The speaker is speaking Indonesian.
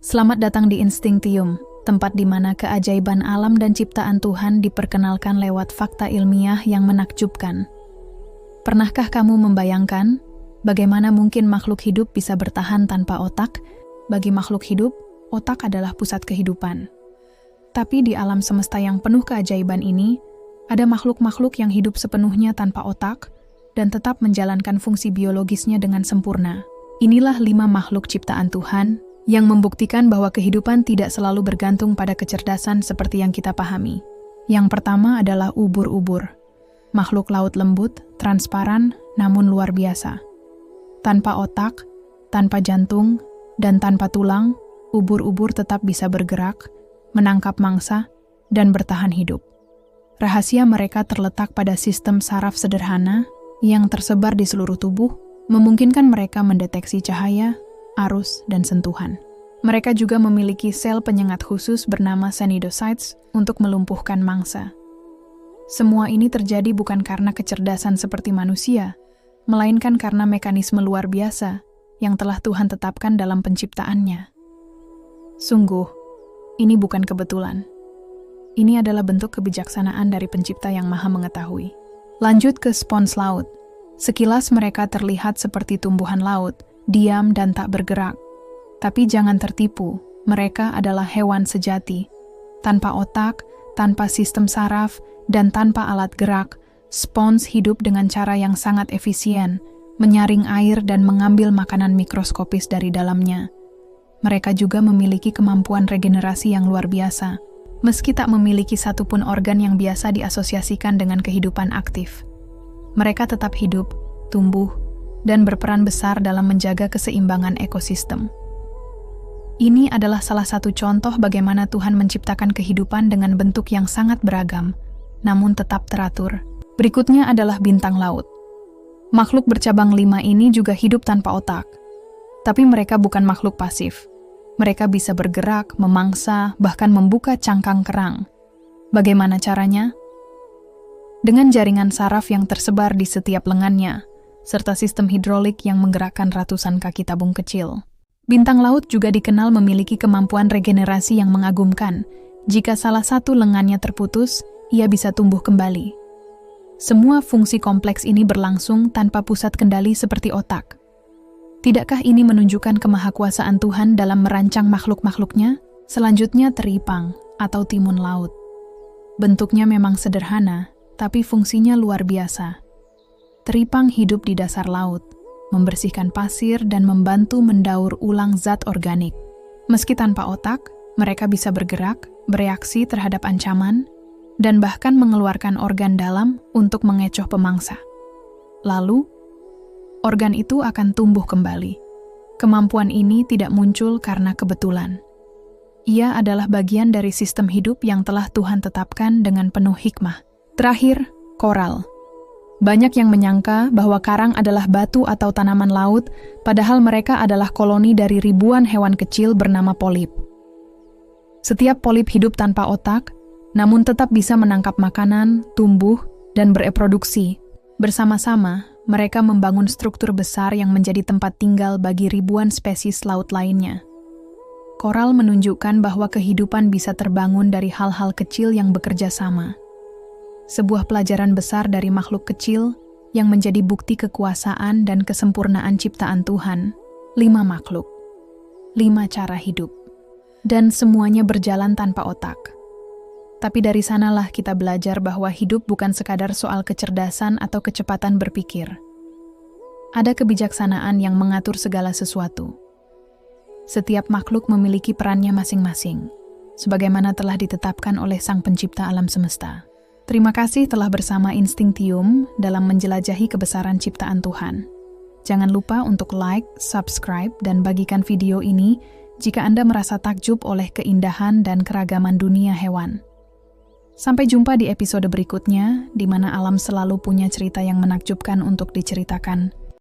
Selamat datang di Instinctium, tempat di mana keajaiban alam dan ciptaan Tuhan diperkenalkan lewat fakta ilmiah yang menakjubkan. Pernahkah kamu membayangkan bagaimana mungkin makhluk hidup bisa bertahan tanpa otak? Bagi makhluk hidup, otak adalah pusat kehidupan. Tapi di alam semesta yang penuh keajaiban ini, ada makhluk-makhluk yang hidup sepenuhnya tanpa otak dan tetap menjalankan fungsi biologisnya dengan sempurna. Inilah 5 makhluk ciptaan Tuhan yang membuktikan bahwa kehidupan tidak selalu bergantung pada kecerdasan seperti yang kita pahami. Yang pertama adalah ubur-ubur. Makhluk laut lembut, transparan, namun luar biasa. Tanpa otak, tanpa jantung, dan tanpa tulang, ubur-ubur tetap bisa bergerak, menangkap mangsa, dan bertahan hidup. Rahasia mereka terletak pada sistem saraf sederhana yang tersebar di seluruh tubuh, memungkinkan mereka mendeteksi cahaya, arus, dan sentuhan. Mereka juga memiliki sel penyengat khusus bernama cnidocytes untuk melumpuhkan mangsa. Semua ini terjadi bukan karena kecerdasan seperti manusia, melainkan karena mekanisme luar biasa yang telah Tuhan tetapkan dalam penciptaannya. Sungguh, ini bukan kebetulan. Ini adalah bentuk kebijaksanaan dari pencipta yang maha mengetahui. Lanjut ke spons laut. Sekilas mereka terlihat seperti tumbuhan laut, diam dan tak bergerak. Tapi jangan tertipu, mereka adalah hewan sejati. Tanpa otak, tanpa sistem saraf, dan tanpa alat gerak, spons hidup dengan cara yang sangat efisien, menyaring air dan mengambil makanan mikroskopis dari dalamnya. Mereka juga memiliki kemampuan regenerasi yang luar biasa, meski tak memiliki satupun organ yang biasa diasosiasikan dengan kehidupan aktif. Mereka tetap hidup, tumbuh, dan berperan besar dalam menjaga keseimbangan ekosistem. Ini adalah salah satu contoh bagaimana Tuhan menciptakan kehidupan dengan bentuk yang sangat beragam, namun tetap teratur. Berikutnya adalah bintang laut. Makhluk bercabang 5 ini juga hidup tanpa otak. Tapi mereka bukan makhluk pasif. Mereka bisa bergerak, memangsa, bahkan membuka cangkang kerang. Bagaimana caranya? Dengan jaringan saraf yang tersebar di setiap lengannya, serta sistem hidrolik yang menggerakkan ratusan kaki tabung kecil. Bintang laut juga dikenal memiliki kemampuan regenerasi yang mengagumkan. Jika salah satu lengannya terputus, ia bisa tumbuh kembali. Semua fungsi kompleks ini berlangsung tanpa pusat kendali seperti otak. Tidakkah ini menunjukkan kemahakuasaan Tuhan dalam merancang makhluk-makhluknya? Selanjutnya teripang atau timun laut. Bentuknya memang sederhana, tapi fungsinya luar biasa. Teripang hidup di dasar laut, membersihkan pasir dan membantu mendaur ulang zat organik. Meski tanpa otak, mereka bisa bergerak, bereaksi terhadap ancaman, dan bahkan mengeluarkan organ dalam untuk mengecoh pemangsa. Lalu, organ itu akan tumbuh kembali. Kemampuan ini tidak muncul karena kebetulan. Ia adalah bagian dari sistem hidup yang telah Tuhan tetapkan dengan penuh hikmah. Terakhir, koral. Banyak yang menyangka bahwa karang adalah batu atau tanaman laut, padahal mereka adalah koloni dari ribuan hewan kecil bernama polip. Setiap polip hidup tanpa otak, namun tetap bisa menangkap makanan, tumbuh, dan bereproduksi. Bersama-sama, mereka membangun struktur besar yang menjadi tempat tinggal bagi ribuan spesies laut lainnya. Koral menunjukkan bahwa kehidupan bisa terbangun dari hal-hal kecil yang bekerja sama. Sebuah pelajaran besar dari makhluk kecil yang menjadi bukti kekuasaan dan kesempurnaan ciptaan Tuhan. 5 makhluk, 5 cara hidup, dan semuanya berjalan tanpa otak. Tapi dari sanalah kita belajar bahwa hidup bukan sekadar soal kecerdasan atau kecepatan berpikir. Ada kebijaksanaan yang mengatur segala sesuatu. Setiap makhluk memiliki perannya masing-masing, sebagaimana telah ditetapkan oleh Sang Pencipta alam semesta. Terima kasih telah bersama Instinctium dalam menjelajahi kebesaran ciptaan Tuhan. Jangan lupa untuk like, subscribe, dan bagikan video ini jika Anda merasa takjub oleh keindahan dan keragaman dunia hewan. Sampai jumpa di episode berikutnya, di mana alam selalu punya cerita yang menakjubkan untuk diceritakan.